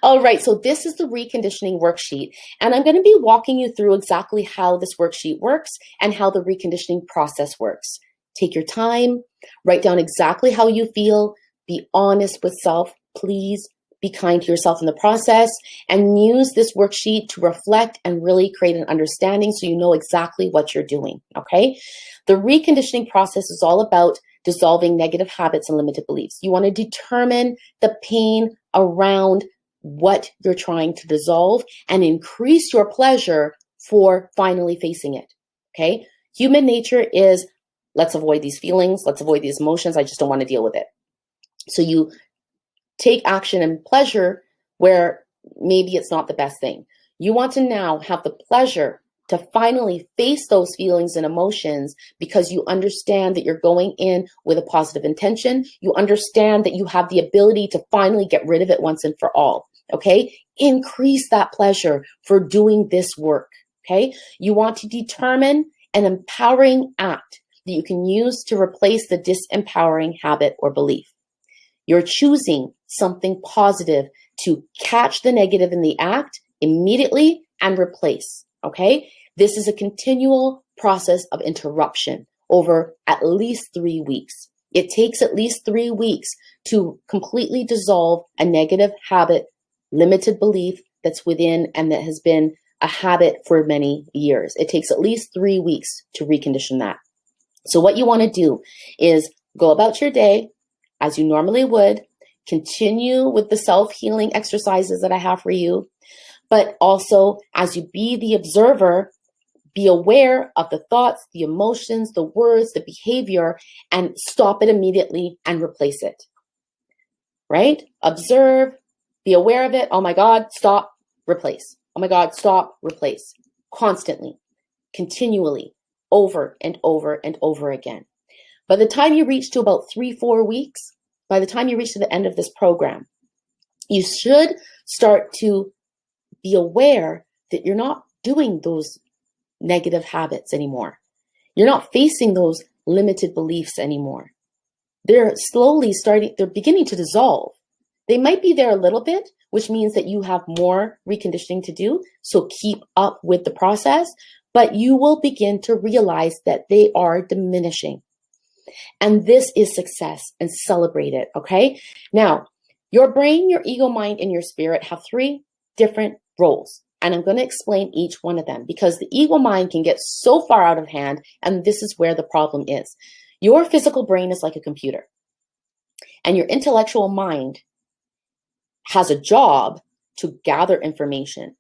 All right, so this is the reconditioning worksheet, and I'm going to be walking you through exactly how this worksheet works and how the reconditioning process works. Take your time, write down exactly how you feel, be honest with self, please be kind to yourself in the process, and use this worksheet to reflect and really create an understanding so you know exactly what you're doing, okay? The reconditioning process is all about dissolving negative habits and limited beliefs. You want to determine the pain around what you're trying to dissolve and increase your pleasure for finally facing it, okay? Human nature is, let's avoid these feelings, let's avoid these emotions, I just don't want to deal with it. So you take action and pleasure where maybe it's not the best thing. You want to now have the pleasure to finally face those feelings and emotions because you understand that you're going in with a positive intention. You understand that you have the ability to finally get rid of it once and for all, okay? Increase that pleasure for doing this work, okay? You want to determine an empowering act that you can use to replace the disempowering habit or belief. You're choosing something positive to catch the negative in the act immediately and replace, okay? This is a continual process of interruption over at least 3 weeks. It takes at least 3 weeks to completely dissolve a negative habit, limited belief that's within and that has been a habit for many years. It takes at least 3 weeks to recondition that. So what you want to do is go about your day as you normally would, continue with the self-healing exercises that I have for you, but also as you be the observer, be aware of the thoughts, the emotions, the words, the behavior, and stop it immediately and replace it, right? Observe, be aware of it. Oh my God, stop, replace. Oh my God, stop, replace. Constantly, continually, over and over and over again. By the time you reach to about 3-4 weeks, by the time you reach to the end of this program, you should start to be aware that you're not doing those negative habits anymore. You're not facing those limited beliefs anymore. They're beginning to dissolve. They might be there a little bit, which means that you have more reconditioning to do. So keep up with the process, but you will begin to realize that they are diminishing. And this is success, and celebrate it, okay? Now, your brain, your ego mind, and your spirit have 3 different roles. And I'm going to explain each one of them because the ego mind can get so far out of hand, and this is where the problem is. Your physical brain is like a computer, and your intellectual mind has a job to gather information,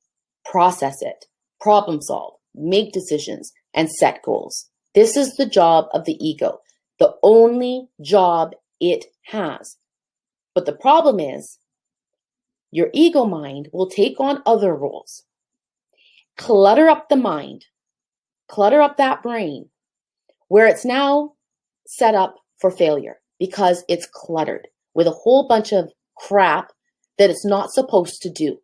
process it, problem solve, make decisions, and set goals. This is the job of the ego, the only job it has. But the problem is, your ego mind will take on other roles, clutter up the mind, clutter up that brain, where it's now set up for failure because it's cluttered with a whole bunch of crap that it's not supposed to do.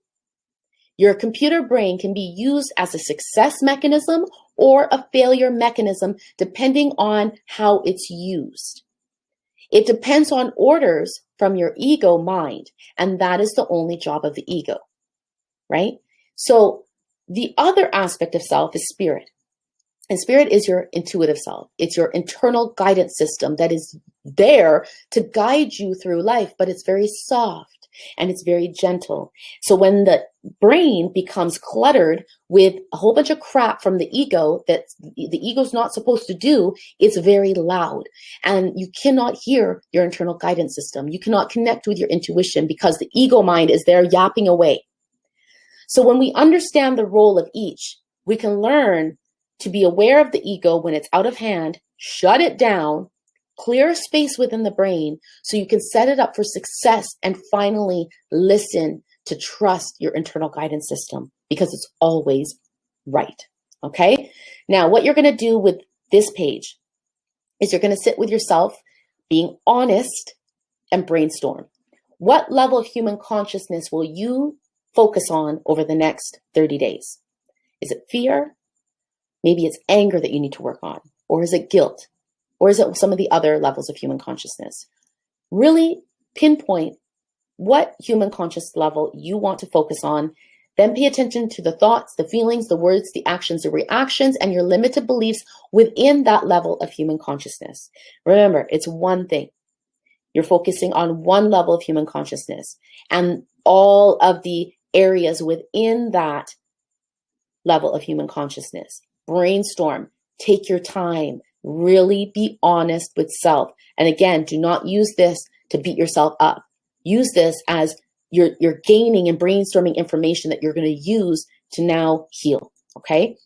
Your computer brain can be used as a success mechanism or a failure mechanism depending on how it's used. It depends on orders from your ego mind, and that is the only job of the ego, right? So the other aspect of self is spirit. And spirit is your intuitive self. It's your internal guidance system that is there to guide you through life, but it's very soft and it's very gentle. So when the brain becomes cluttered with a whole bunch of crap from the ego that the ego's not supposed to do, it's very loud. And you cannot hear your internal guidance system. You cannot connect with your intuition because the ego mind is there yapping away. So when we understand the role of each, we can learn to be aware of the ego when it's out of hand, shut it down, clear a space within the brain so you can set it up for success and finally listen to trust your internal guidance system because it's always right, okay? Now, what you're going to do with this page is you're going to sit with yourself, being honest, and brainstorm. What level of human consciousness will you focus on over the next 30 days? Is it fear? Maybe it's anger that you need to work on. Or is it guilt? Or is it some of the other levels of human consciousness? Really pinpoint what human conscious level you want to focus on. Then pay attention to the thoughts, the feelings, the words, the actions, the reactions, and your limited beliefs within that level of human consciousness. Remember, it's one thing. You're focusing on one level of human consciousness, and all of the areas within that level of human consciousness. Brainstorm, take your time, really be honest with self. And again, do not use this to beat yourself up. Use this as you're gaining and brainstorming information that you're going to use to now heal. Okay.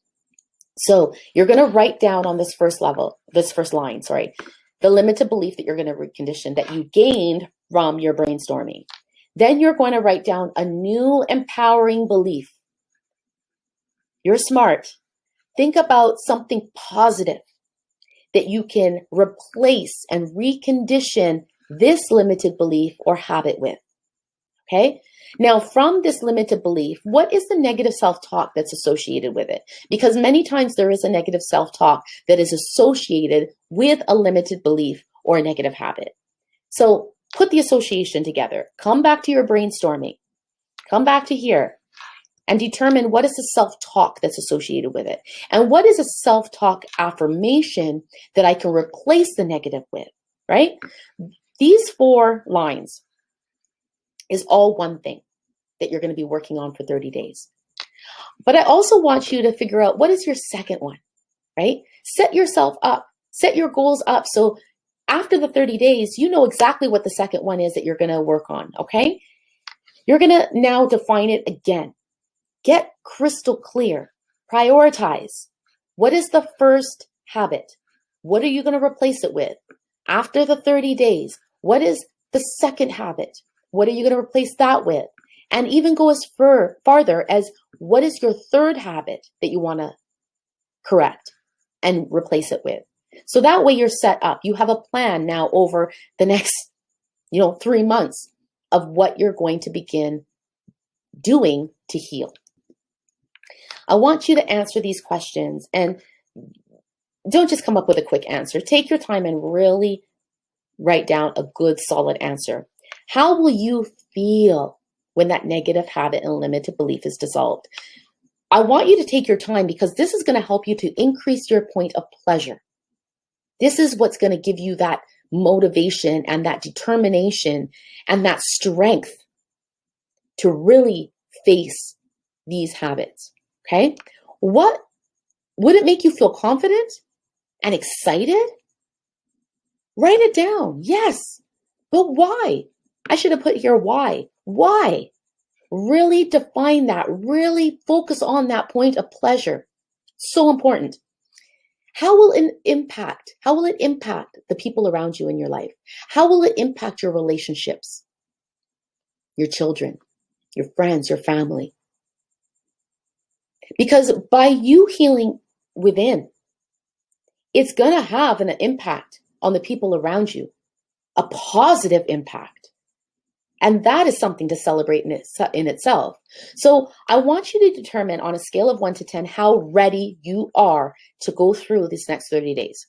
So you're going to write down on this first line, the limited belief that you're going to recondition that you gained from your brainstorming. Then you're going to write down a new empowering belief. You're smart. Think about something positive that you can replace and recondition this limited belief or habit with. Okay. Now, from this limited belief, what is the negative self-talk that's associated with it? Because many times there is a negative self-talk that is associated with a limited belief or a negative habit. So put the association together. Come back to your brainstorming. Come back to here and determine what is the self-talk that's associated with it. And what is a self-talk affirmation that I can replace the negative with, right? These 4 lines is all one thing that you're going to be working on for 30 days. But I also want you to figure out what is your second one, right? Set yourself up, set your goals up. So after the 30 days, you know exactly what the second one is that you're going to work on, okay? You're going to now define it again. Get crystal clear, prioritize. What is the first habit? What are you going to replace it with? After the 30 days, what is the second habit? What are you going to replace that with? And even go as farther as what is your third habit that you want to correct and replace it with? So that way you're set up. You have a plan now over the next, 3 months of what you're going to begin doing to heal. I want you to answer these questions and don't just come up with a quick answer. Take your time and really write down a good, solid answer. How will you feel when that negative habit and limited belief is dissolved? I want you to take your time because this is going to help you to increase your point of pleasure. This is what's going to give you that motivation and that determination and that strength to really face these habits. Okay? What would it make you feel confident and excited? Write it down. Yes. But why? I should have put here why. Why? Really define that. Really focus on that point of pleasure. So important. How will it impact the people around you in your life? How will it impact your relationships? Your children, your friends, your family? Because by you healing within, it's going to have an impact on the people around you, a positive impact. And that is something to celebrate in itself. So I want you to determine on a scale of 1 to 10 how ready you are to go through these next 30 days,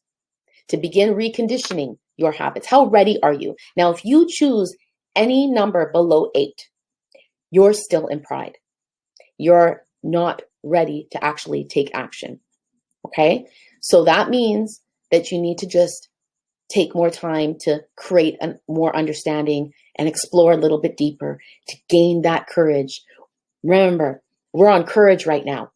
to begin reconditioning your habits. How ready are you? Now, if you choose any number below 8, you're still in pride. You're not ready to actually take action. Okay? So that means that you need to just take more time to create a more understanding and explore a little bit deeper to gain that courage. Remember, we're on courage right now.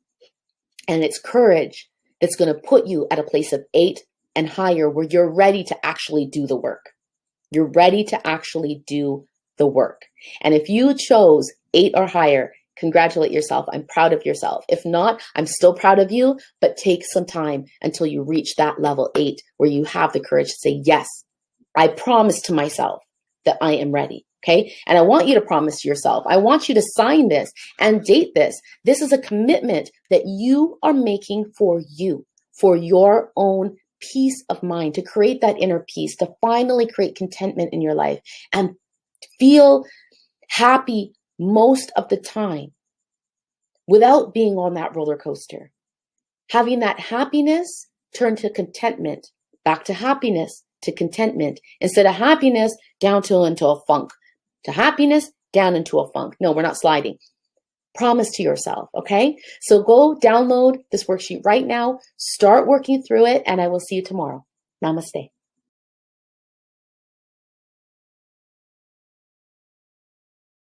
And it's courage that's going to put you at a place of 8 and higher where you're ready to actually do the work. You're ready to actually do the work. And if you chose 8 or higher, congratulate yourself. I'm proud of yourself. If not, I'm still proud of you, but take some time until you reach that level 8 where you have the courage to say, yes, I promise to myself that I am ready. Okay. And I want you to promise to yourself. I want you to sign this and date this. This is a commitment that you are making for you, for your own peace of mind, to create that inner peace, to finally create contentment in your life and feel happy most of the time without being on that roller coaster. Having that happiness turn to contentment, back to happiness, to contentment, instead of happiness down into a funk, to happiness down into a funk. No, we're not sliding. Promise to yourself, okay? So go download this worksheet right now, start working through it, and I will see you tomorrow. Namaste.